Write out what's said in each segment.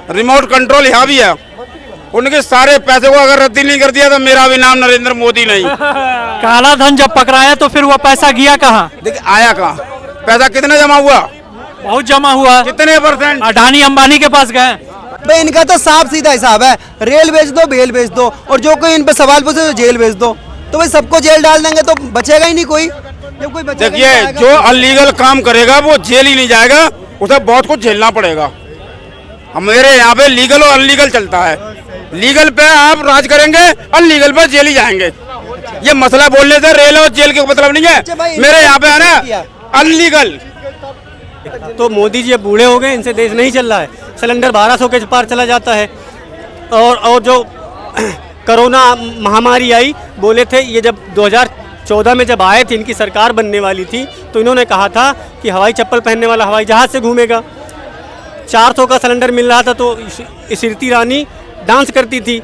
Remote control यहाँ भी है। उनके सारे पैसे को अगर रद्दी नहीं कर दिया तो मेरा भी नाम नरेंद्र मोदी नहीं। काला धन जब पकड़ाया तो फिर वो पैसा गया कहाँ? देखिए आया कहाँ, पैसा कितना जमा हुआ? बहुत जमा हुआ। कितने %? अडानी अंबानी के पास गए। भाई इनका तो साफ सीधा हिसाब है, रेल बेच दो, बेल बेच दो, और जो कोई इन पे सवाल पूछे तो जेल भेज दो। तो भाई सबको जेल डाल देंगे तो बचेगा ही नहीं कोई। जब कोई बचेगा देखिए नहीं तो जो आएगा। अनलीगल काम करेगा वो जेल ही नहीं जाएगा, उसे बहुत कुछ झेलना पड़ेगा। हमारे यहाँ पे लीगल और अनलीगल चलता है। लीगल पे आप राज करेंगे, अनलीगल पे जेल ही जाएंगे। ये मसला बोलने से रेल और जेल के मतलब नहीं अच्छा भाई, है। मेरे यहाँ पे है ना अनलीगल। तो मोदी जी अब बूढ़े हो गए, इनसे देश नहीं चल रहा है। सिलेंडर 1200 के पार चला जाता है। और जो कोरोना महामारी आई, बोले थे ये जब 2014 में जब आए थे, इनकी सरकार बनने वाली थी, तो इन्होंने कहा था कि हवाई चप्पल पहनने वाला हवाई जहाज़ से घूमेगा। 400 का सिलेंडर मिल रहा था तो स्मृति ईरानी डांस करती थी।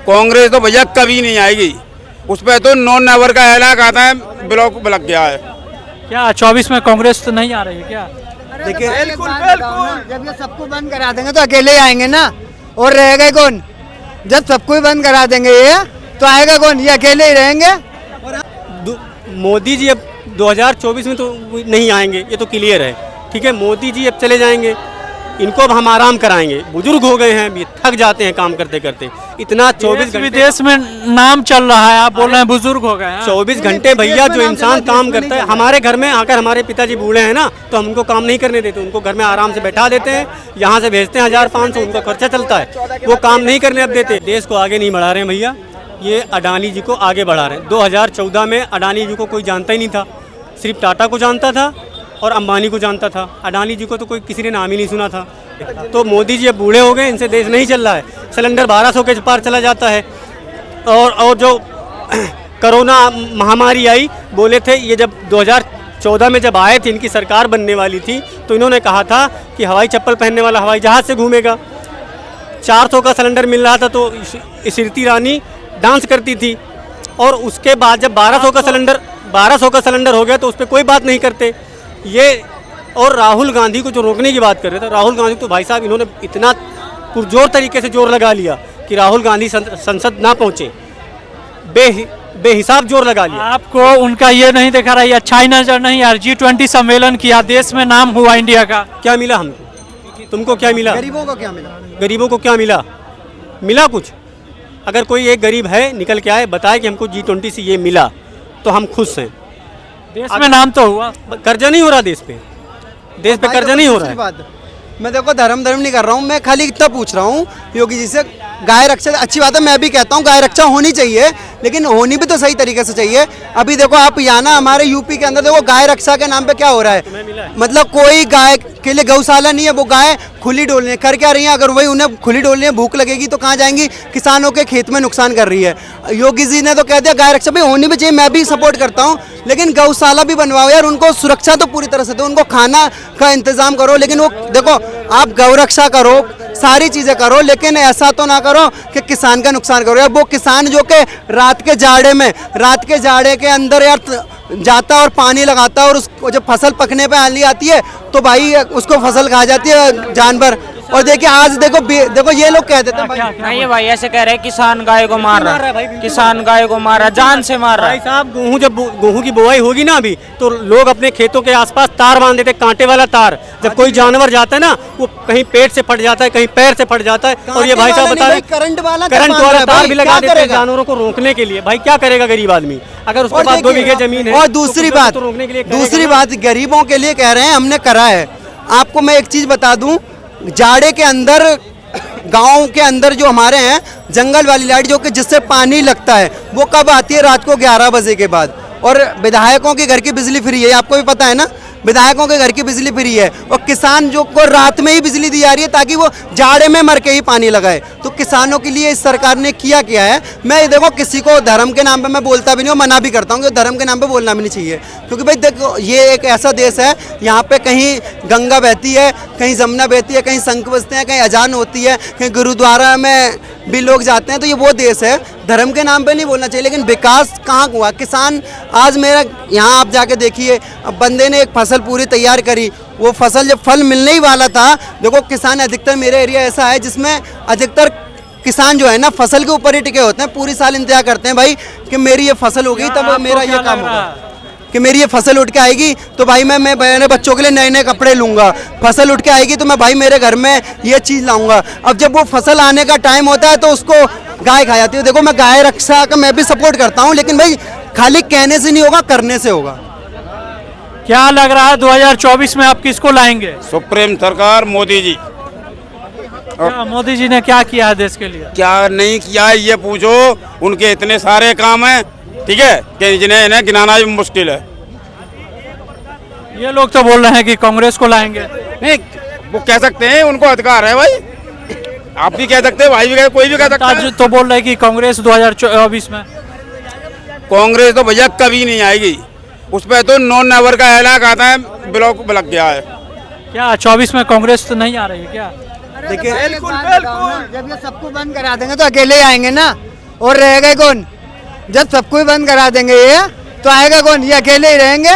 कांग्रेस तो भैया कभी नहीं आएगी, उस पर तो नॉन नेवर का ऐलान आता है, ब्लॉक लग गया है। क्या 24 में कांग्रेस तो नहीं आ रही है क्या? देखिए जब ये सबको बंद करा देंगे तो अकेले ही आएंगे ना, और रहेगा कौन? जब सबको ही बंद करा देंगे ये तो आएगा कौन? ये अकेले ही रहेंगे। मोदी जी अब 2024 में तो नहीं आएंगे, ये तो क्लियर है। ठीक है, मोदी जी अब चले जाएंगे, इनको अब हम आराम कराएंगे। बुजुर्ग हो गए हैं, अभी थक जाते हैं काम करते करते। इतना 24 घंटे विदेश में नाम चल रहा है, आप बोल रहे हैं बुजुर्ग हो गए हैं। 24 घंटे भैया जो इंसान काम करता है, हमारे घर में आकर हमारे पिताजी बूढ़े हैं ना, तो हम उनको काम नहीं करने देते, उनको घर में आराम से बैठा देते हैं, यहाँ से भेजते हैं 1500, उनका खर्चा चलता है, वो काम नहीं करने अब देते। देश को आगे नहीं बढ़ा रहे हैं भैया, ये अडानी जी को आगे बढ़ा रहे हैं। 2014 में अडानी जी को कोई जानता ही नहीं था, सिर्फ टाटा को जानता था और अंबानी को जानता था। अडानी जी को तो कोई किसी ने नाम ही नहीं सुना था। तो मोदी जी अब बूढ़े हो गए, इनसे देश नहीं चल रहा है। सिलेंडर 1200 के पार चला जाता है। और जो कोरोना महामारी आई, बोले थे ये जब 2014 में जब आए थे, इनकी सरकार बनने वाली थी, तो इन्होंने कहा था कि हवाई चप्पल पहनने वाला हवाई जहाज़ से घूमेगा। 400 का सिलेंडर मिल रहा था तो स्मृति ईरानी डांस करती थी। और उसके बाद जब 1200 का सिलेंडर हो गया तो उस पर कोई बात नहीं करते ये। और राहुल गांधी को जो रोकने की बात कर रहे थे, राहुल गांधी तो भाई साहब इन्होंने इतना पुरजोर तरीके से जोर लगा लिया कि राहुल गांधी संसद ना पहुंचे, बेहिसाब जोर लगा लिया। आपको उनका ये नहीं देखा रहा, अच्छाई नजर नहीं यार। G20 सम्मेलन किया, देश में नाम हुआ इंडिया का। क्या मिला हमको? तुमको क्या मिला? गरीबों को क्या मिला? गरीबों को क्या मिला? मिला कुछ? अगर कोई एक गरीब है निकल के आए, बताए कि हमको G20 से ये मिला, तो हम खुश हैं। देश में नाम तो हुआ। कर्जा नहीं हो रहा देश पे, देश पे कर्जा नहीं हो रहा है। बात मैं देखो धर्म नहीं कर रहा हूँ, मैं खाली इतना पूछ रहा हूँ योगी जी से, गाय रक्षा अच्छी बात है, मैं भी कहता हूँ गाय रक्षा होनी चाहिए, लेकिन होनी भी तो सही तरीके से चाहिए। अभी देखो आप यहाँ ना हमारे यूपी के अंदर देखो गाय रक्षा के नाम पे क्या हो रहा है, मतलब कोई गाय के लिए गौशाला नहीं है, वो गाय खुली डोलने कर क्या रही है। अगर वही उन्हें खुली डोलने में भूख लगेगी तो कहाँ जाएंगी? किसानों के खेत में नुकसान कर रही है। योगी जी ने तो कह दिया गाय रक्षा भी होनी भी चाहिए, मैं भी सपोर्ट करता हूँ, लेकिन गौशाला भी बनवाओ यार, उनको सुरक्षा तो पूरी तरह से दो, उनको खाना का इंतजाम करो। लेकिन वो देखो आप गौ रक्षा करो, सारी चीज़ें करो, लेकिन ऐसा तो ना करो कि किसान का नुकसान करो। यार वो किसान जो कि रात के जाड़े के अंदर यार जाता और पानी लगाता और उसको जब फसल पकने पे आली आती है तो भाई उसको फसल खा जाती है जानवर। और देखिए आज देखो ये लोग कह देते हैं भाई, नहीं भाई ऐसे कह रहे हैं किसान गाय को मार रहा है, किसान गाय को मार रहा है, जान से मार रहा है। भाई साहब गेहूं की बुआई होगी ना अभी, तो लोग अपने खेतों के आसपास तार बांध देते, कांटे वाला तार। जब कोई जानवर जाता है ना, वो कहीं पेट से फट जाता है, कहीं पैर से फट जाता है। और ये भाई साहब बता रहे करंट वाला तार भी लगा देते हैं जानवरों को रोकने के लिए। भाई क्या करेगा गरीब आदमी अगर उसके पास 2 बीघे जमीन है? और दूसरी बात गरीबों के लिए कह रहे हैं, हमने करा है। आपको मैं एक चीज बता दूं, जाड़े के अंदर गांव के अंदर जो हमारे हैं जंगल वाली लाइट जो कि जिससे पानी लगता है, वो कब आती है? रात को 11 बजे के बाद। और विधायकों के घर की बिजली फ्री है, आपको भी पता है ना, विधायकों के घर की बिजली फ्री है। और किसान जो को रात में ही बिजली दी जा रही है ताकि वो जाड़े में मर के ही पानी लगाए। तो किसानों के लिए इस सरकार ने किया है। मैं देखो किसी को धर्म के नाम पे मैं बोलता भी नहीं हूँ, मना भी करता हूँ कि धर्म के नाम पे बोलना भी नहीं चाहिए, क्योंकि भाई देखो ये एक ऐसा देश है, यहाँ पे कहीं गंगा बहती है, कहीं जमुना बहती है, कहीं शंख बजते हैं, कहीं अजान होती है, कहीं गुरुद्वारा में भी लोग जाते हैं। तो ये वो देश है, धर्म के नाम पे नहीं बोलना चाहिए। लेकिन विकास कहाँ हुआ? किसान आज मेरा यहाँ आप जाके देखिए, अब बंदे ने एक फसल पूरी तैयार करी, वो फसल जब फल मिलने ही वाला था, देखो किसान अधिकतर मेरे एरिया ऐसा है जिसमें अधिकतर किसान जो है ना फसल के ऊपर ही टिके होते हैं, पूरी साल इंतजार करते हैं भाई कि मेरी ये फसल होगी तब मेरा ये काम होगा, कि मेरी ये फसल उठ के आएगी तो भाई मैं मेरे बच्चों के लिए नए नए कपड़े लूँगा, फसल उठ के आएगी तो मैं भाई मेरे घर में ये चीज़ लाऊंगा। अब जब वो फसल आने का टाइम होता है तो उसको गाय खा जाती है। देखो मैं गाय रक्षा का मैं भी सपोर्ट करता हूँ, लेकिन भाई खाली कहने से नहीं होगा, करने से होगा। क्या लग रहा है 2024 में आप किसको लाएंगे? सुप्रीम सरकार मोदी जी। क्या मोदी जी ने क्या किया है देश के लिए? क्या नहीं किया है ये पूछो, उनके इतने सारे काम हैं, ठीक है, कि जिन्हें इन्हें गिनाना भी मुश्किल है। ये लोग तो बोल रहे हैं कि कांग्रेस को लाएंगे। नहीं, वो कह सकते हैं, उनको अधिकार है भाई, आप भी कह सकते हैं, भाई भी कह, कोई भी कह सकता है। तो बोल रहे हैं कि कांग्रेस 2024 में। कांग्रेस तो भैया कभी नहीं आएगी, उस पर तो नॉन नेवर का ऐलान आता है, ब्लॉक लग गया है। क्या 24 में कांग्रेस तो नहीं आ रही है क्या? देखिए बिल्कुल बिल्कुल, जब ये सबको बंद करा देंगे तो अकेले ही आएंगे ना, और रहेगा कौन? जब सबको ही बंद करा देंगे ये तो आएगा कौन? ये अकेले ही रहेंगे।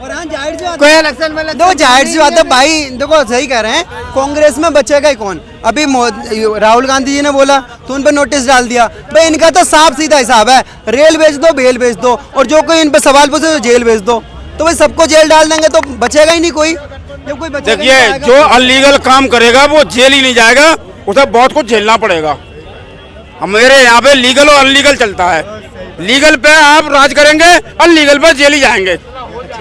और हाँ जाहिर सी बात कोई इलेक्शन में देखो जाहिर सी बात है भाई, देखो सही कह रहे हैं, कांग्रेस में बचेगा ही कौन? अभी राहुल गांधी जी ने बोला तो उन पर नोटिस डाल दिया। भाई इनका तो साफ सीधा हिसाब है, रेल बेच दो, बेल बेच दो, और जो कोई इन पे सवाल पूछे तो जेल भेज दो। तो भाई सबको जेल डाल देंगे तो बचेगा ही नहीं कोई। जब कोई बचेगा देखिए, नहीं तो जो आएगा। अनलीगल काम करेगा वो जेल ही नहीं जाएगा, उसे बहुत कुछ झेलना पड़ेगा। हमारे यहाँ पे लीगल और अनलीगल चलता है, लीगल पे आप राज करेंगे, अनलीगल पे जेल ही जाएंगे।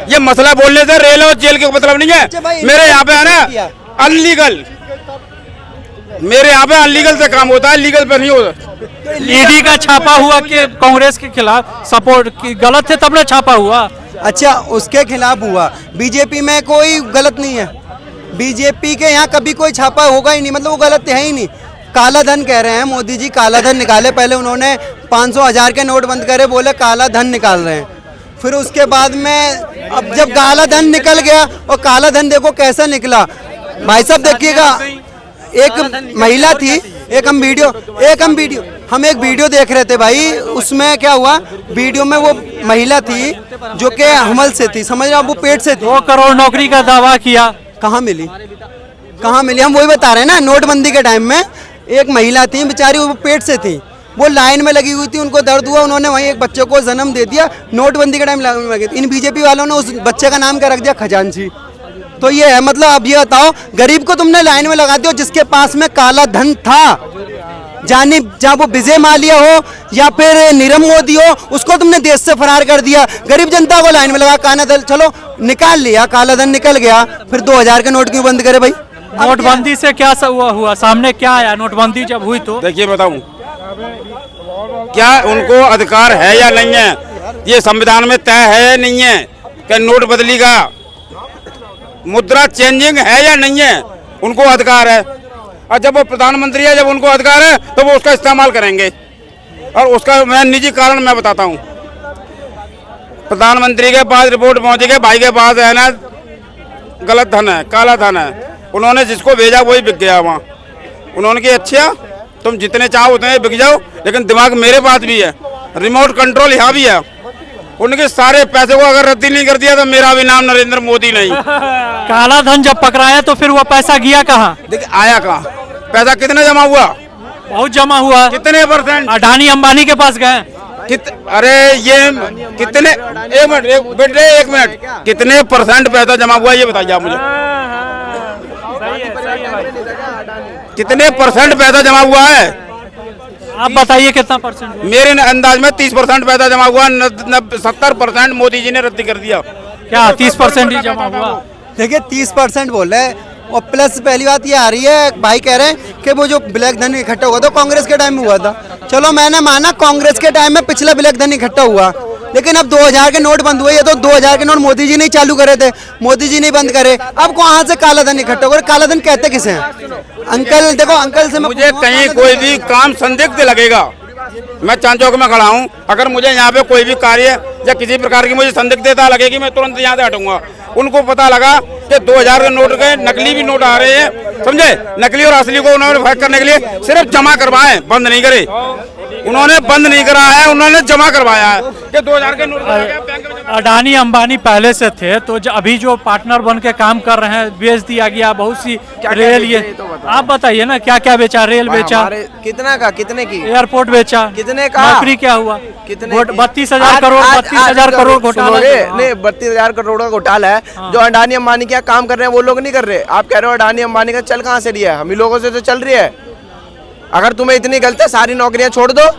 ये मसला बोलने से रेल और जेल के मतलब नहीं है। मेरे यहाँ पे है ना अनलीगल, मेरे यहाँ पे अनलीगल से काम होता है, लीगल पे नहीं होता। ईडी का छापा हुआ कि कांग्रेस के खिलाफ सपोर्ट की गलत थे तब ना छापा हुआ। अच्छा, उसके खिलाफ हुआ, बीजेपी में कोई गलत नहीं है, बीजेपी के यहाँ कभी कोई छापा होगा ही नहीं, मतलब वो गलत है ही नहीं। काला धन कह रहे हैं मोदी जी, काला धन निकाले, पहले उन्होंने 500 1000 के नोट बंद करे, बोले काला धन निकाल रहे हैं। फिर उसके बाद में अब जब काला धन निकल गया, और काला धन देखो कैसा निकला भाई साहब, देखिएगा एक महिला थी, हम एक वीडियो देख रहे थे भाई, उसमें क्या हुआ, वीडियो में वो महिला थी जो कि हमल से थी, समझ रहे हो, वो पेट से थी। 2 करोड़ नौकरी का दावा किया, कहाँ मिली? हम वही बता रहे हैं ना, नोटबंदी के टाइम में एक महिला थी बेचारी, वो पेट से थी, वो लाइन में लगी हुई थी, उनको दर्द हुआ, उन्होंने वहीं एक बच्चे को जन्म दे दिया, नोटबंदी के टाइम लगी। इन बीजेपी वालों ने उस बच्चे का नाम क्या रख दिया? खजांची। तो ये है, मतलब अब ये बताओ, गरीब को तुमने लाइन में लगा दिया, जिसके पास में काला धन था, जानी जहाँ वो विजय माल्या हो या फिर नीरव मोदी हो, उसको तुमने देश से फरार कर दिया, गरीब जनता को लाइन में लगा, काला धन चलो निकाल लिया, काला धन निकल गया, फिर 2000 के नोट क्यों बंद करे भाई? नोटबंदी से क्या हुआ? सामने क्या आया नोटबंदी जब हुई तो? देखिए बताऊं, क्या उनको अधिकार है या नहीं है, ये संविधान में तय है या नहीं है कि नोट बदली का मुद्रा चेंजिंग है या नहीं है? उनको अधिकार है, और जब वो प्रधानमंत्री है, जब उनको अधिकार है तो वो उसका इस्तेमाल करेंगे। और उसका मैं निजी कारण मैं बताता हूँ, प्रधानमंत्री के पास रिपोर्ट पहुंची कि भाई के पास है ना गलत धन है, काला धन है, उन्होंने जिसको भेजा वही बिक गया वहाँ। उन्होंने कहा अच्छा तुम जितने चाहो उतने बिक जाओ, लेकिन दिमाग मेरे पास भी है, रिमोट कंट्रोल यहाँ भी है। उनके सारे पैसे को अगर रद्दी नहीं कर दिया तो मेरा भी नाम नरेंद्र मोदी नहीं। काला धन जब पकड़ाया तो फिर वो पैसा गया कहाँ? देखिए आया कहाँ, पैसा कितने जमा हुआ? बहुत जमा हुआ। कितने %? अडानी अंबानी के पास गए। अरे ये कितने, एक मिनट, कितने % पैसा जमा हुआ ये बताइए आप मुझे, कितने % पैसा जमा हुआ है? आप बताइए कितना %? मेरे अंदाज में 30% पैसा जमा हुआ, 70% मोदी जी ने रद्द कर दिया। क्या 30% ही जमा हुआ? देखिए 30% बोल रहे हैं, और प्लस पहली बात ये आ रही है, भाई कह रहे हैं कि वो जो ब्लैक धन इकट्ठा हुआ था कांग्रेस के टाइम में हुआ था। चलो मैंने माना कांग्रेस के टाइम में पिछला ब्लैक धन इकट्ठा हुआ, लेकिन अब 2000 के नोट बंद हुए, ये तो 2000 के नोट मोदी जी ने चालू करे थे, मोदी जी ने बंद करे, अब कहाँ से काला धन इकट्ठा हो? काला धन कहते किसे हैं? अंकल देखो, अंकल से मुझे कहीं कोई भी काम संदिग्ध लगेगा, मैं चांद चौक में खड़ा हूँ, अगर मुझे यहाँ पे कोई भी कार्य या किसी प्रकार की मुझे संदिग्धता लगेगी, मैं तुरंत यहाँ से हटूंगा। उनको पता लगा कि 2000 के नोट के नकली भी नोट आ रहे हैं, समझे, नकली और असली को उन्होंने फर्क करने के लिए सिर्फ जमा करवाए, बंद नहीं करे। उन्होंने बंद नहीं कराया है, उन्होंने जमा करवाया है कि 2000 के नोट बैंक में। अडानी अंबानी पहले से थे, तो अभी जो पार्टनर बन के काम कर रहे हैं, बेच दिया गया बहुत सी रेल। ये आप बताइए ना, क्या क्या बेचा? रेल बेचा, कितना का, कितने की? एयरपोर्ट बेचा, कितने का? नौकरी क्या हुआ? कितने? 32,000 करोड़, 32,000 करोड़ घोटाला। नहीं, 32,000 करोड़ का घोटाला है। जो अडानी अंबानी क्या काम कर रहे हैं वो लोग नहीं कर रहे। आप कह रहे हो अडानी अंबानी का चल कहाँ से रही है? हम ही लोगों से तो चल रही है। अगर तुम्हें इतनी गलत है, सारी नौकरियां छोड़ दो।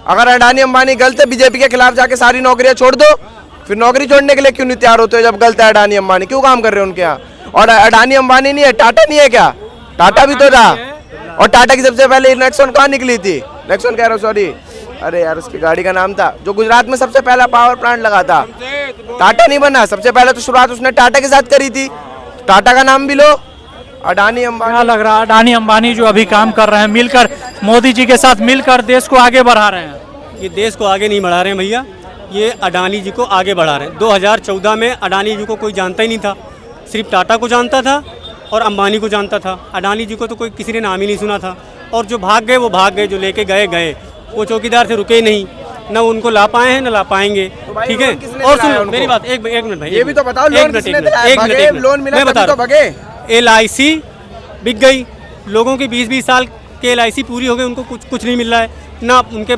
अगर अडानी अंबानी गलत है, बीजेपी के खिलाफ जाके सारी नौकरियां छोड़ दो। फिर नौकरी छोड़ने के लिए क्यों नहीं तैयार होते हो जब गलत है अडानी अंबानी? क्यों काम कर रहे हो उनके यहाँ? और अडानी अंबानी नहीं है, टाटा नहीं है क्या? टाटा भी तो था। और टाटा की सबसे पहले नेक्सॉन कहाँ निकली थी? नेक्सॉन कह रहा हूँ, सॉरी, अरे यार उसकी गाड़ी का नाम था, जो गुजरात में सबसे पहला पावर प्लांट लगा था। टाटा नहीं बना, सबसे पहले तो शुरुआत उसने टाटा के साथ करी थी। टाटा का नाम भी लो। अडानी अंबानी, क्या लग रहा है अडानी अंबानी जो अभी काम कर रहे हैं मिलकर, मोदी जी के साथ मिलकर देश को आगे बढ़ा रहे हैं? ये देश को आगे नहीं बढ़ा रहे हैं भैया, ये अडानी जी को आगे बढ़ा रहे हैं। 2014 में अडानी जी को कोई जानता ही नहीं था, सिर्फ टाटा को जानता था और अंबानी को जानता था। अडानी जी को तो कोई किसी ने नाम ही नहीं सुना था। और जो भाग गए वो भाग गए, जो लेके गए वो चौकीदार से रुके नहीं, न उनको ला पाए हैं न ला पाएंगे। ठीक है, और सुनो मेरी बात, एक मिनट भाई, ये भी तो बताओ, लोन किसने दिलाया? लोन मिला तभी तो भगे। LIC बिक गई, लोगों की 20-20 साल के LIC पूरी हो गई, उनको कुछ नहीं मिल रहा है। ना उनके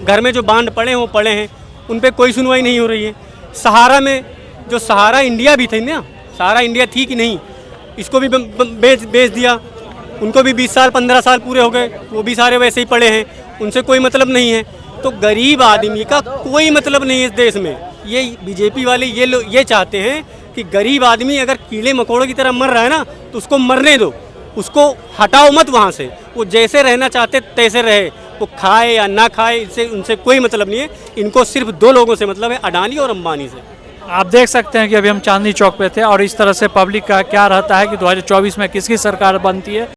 घर में जो बांड पड़े हैं वो पड़े हैं, उन पर कोई सुनवाई नहीं हो रही है। सहारा में जो सहारा इंडिया भी थी ना, सहारा इंडिया थी कि नहीं, इसको भी बेच दिया। उनको भी 20 साल 15 साल पूरे हो गए, वो भी सारे वैसे ही पड़े हैं, उनसे कोई मतलब नहीं है। तो गरीब आदमी का कोई मतलब नहीं है इस देश में। ये बीजेपी वाले ये चाहते हैं कि गरीब आदमी अगर कीड़े मकोड़ों की तरह मर रहा है ना, तो उसको मरने दो, उसको हटाओ मत वहाँ से। वो जैसे रहना चाहते तैसे रहे, वो खाए या ना खाए, इससे उनसे कोई मतलब नहीं है। इनको सिर्फ 2 लोगों से मतलब है, अडानी और अंबानी से। आप देख सकते हैं कि अभी हम चांदनी चौक पे थे और इस तरह से पब्लिक का क्या रहता है कि 2024 में किसकी सरकार बनती है।